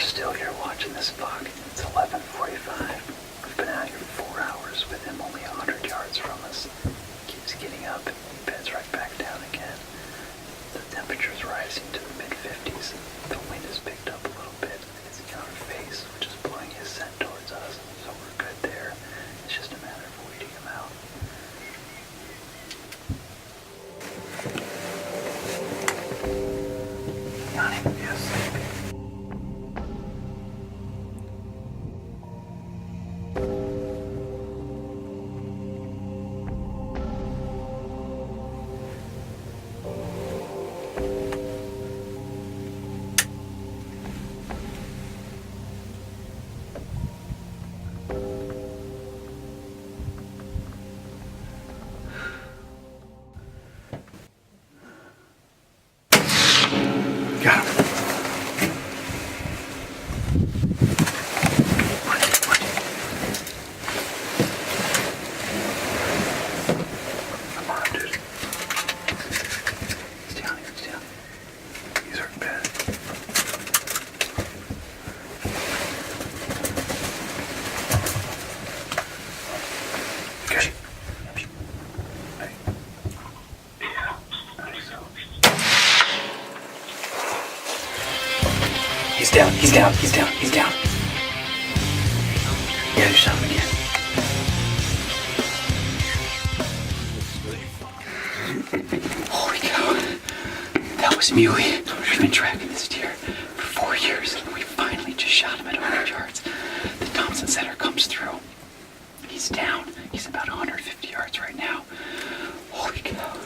still here watching this buck. It's 11:45. We've been out here 4 hours with him only 100 yards from us. He keeps getting up and he beds right back down again. The temperature's rising to the mid-50s. The wind has picked up a little bit. It's in our face, which is blowing his scent towards us. So we're good there. It's just a matter of waiting him out. Yanni, yes. Got him. Come on, dude. Stay on here, stay on. He's hurt bad. Okay. Hey. Yeah. I think so. He's down, he's down, he's down, he's down. Yeah, you shot him again. Holy cow. That was Muley. We've been tracking this deer for 4 years and we finally just shot him at 100 yards. The Thompson Center comes through. He's down. He's about 150 yards right now. Holy cow.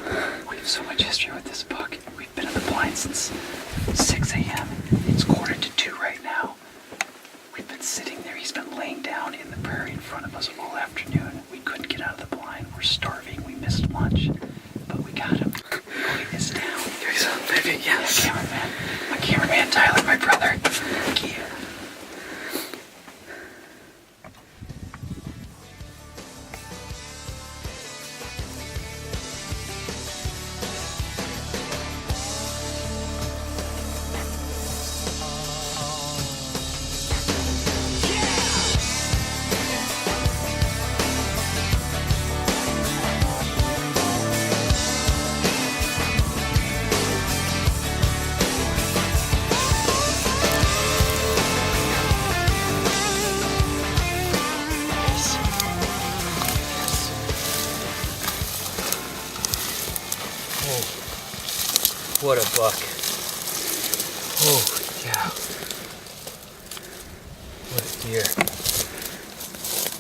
We have so much history with this buck. We've been in the blind since 6 a.m. It's 1:45 right now. We've been sitting there. He's been laying down in the prairie in front of us all afternoon. We couldn't get out of the blind. We're starving. We missed lunch. But we got him. He is down. He's up, baby. Yes. Yeah, my cameraman Tyler, my brother. Thank you. What a buck. Holy cow. What a deer.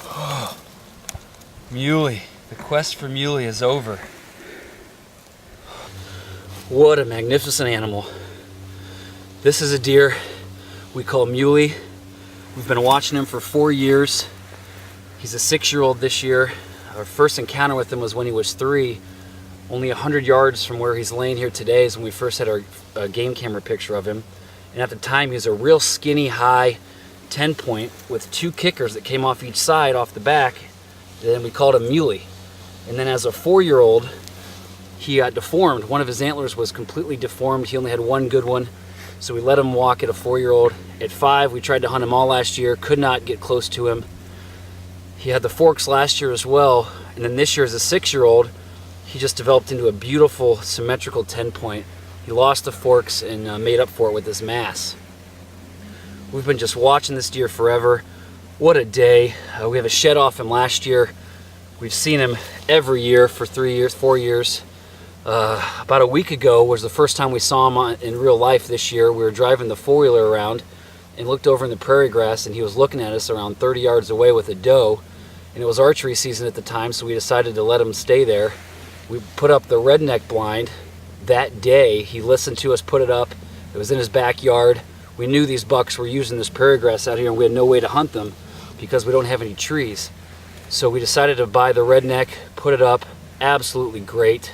Oh. Muley. The quest for Muley is over. What a magnificent animal. This is a deer we call Muley. We've been watching him for 4 years. He's a 6-year-old this year. Our first encounter with him was when he was 3. Only 100 yards from where he's laying here today is when we first had our game camera picture of him. And at the time, he was a real skinny, high 10-point with 2 kickers that came off each side, off the back. And we called him Muley. And then as a 4-year-old, he got deformed. One of his antlers was completely deformed. He only had one good one. So we let him walk at a 4-year-old. At 5, we tried to hunt him all last year, could not get close to him. He had the forks last year as well. And then this year as a 6-year-old, he just developed into a beautiful symmetrical 10-point. He lost the forks and made up for it with his mass. We've been just watching this deer forever. What a day. We have a shed off him last year. We've seen him every year for 3 years, 4 years. About a week ago was the first time we saw him in real life this year. We were driving the 4-wheeler around and looked over in the prairie grass and he was looking at us around 30 yards away with a doe. And it was archery season at the time, so we decided to let him stay there. We put up the redneck blind that day. He listened to us put it up. It was in his backyard. We knew these bucks were using this prairie grass out here and we had no way to hunt them because we don't have any trees. So we decided to buy the redneck, put it up. Absolutely great.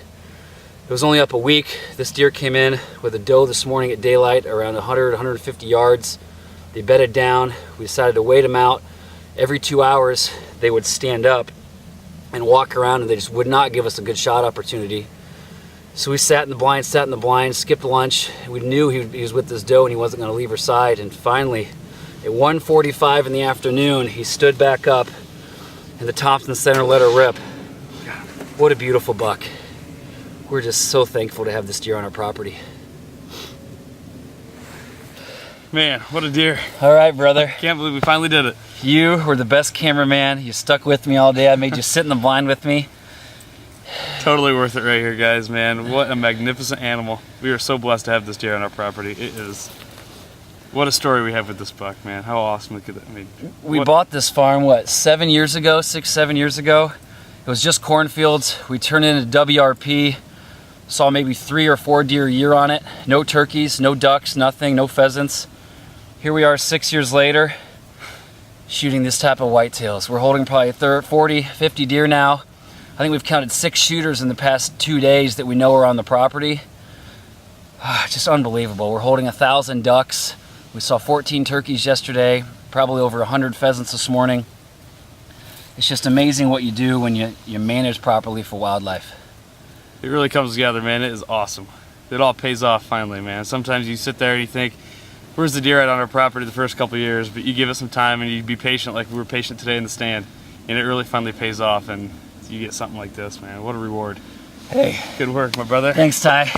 It was only up a week. This deer came in with a doe this morning at daylight around 100, 150 yards. They bedded down. We decided to wait them out. Every 2 hours they would stand up and walk around and they just would not give us a good shot opportunity. So we sat in the blind, skipped lunch. We knew he was with this doe and he wasn't going to leave her side. And finally, At 1:45 in the afternoon, he stood back up and the Thompson center let her rip. What a beautiful buck. We're just so thankful to have this deer on our property. Man, what a deer. All right, brother. Can't believe we finally did it. You were the best cameraman. You stuck with me all day. I made you sit in the blind with me. Totally worth it right here, guys, man. What a magnificent animal. We are so blessed to have this deer on our property. It is, what a story we have with this buck, man. How awesome could that be? We bought this farm, what, 7 years ago, 6, 7 years ago? It was just cornfields. We turned it into WRP. Saw maybe 3 or 4 deer a year on it. No turkeys, no ducks, nothing, no pheasants. Here we are 6 years later, shooting this type of whitetails. We're holding probably 40, 50 deer now. I think we've counted 6 shooters in the past 2 days that we know are on the property. Just unbelievable. We're holding 1,000 ducks. We saw 14 turkeys yesterday, probably over 100 pheasants this morning. It's just amazing what you do when you manage properly for wildlife. It really comes together, man. It is awesome. It all pays off finally, man. Sometimes you sit there and you think, where's the deer at on our property the first couple of years? But you give it some time and you be patient like we were patient today in the stand. And it really finally pays off and you get something like this, man. What a reward. Hey. Good work, my brother. Thanks, Ty.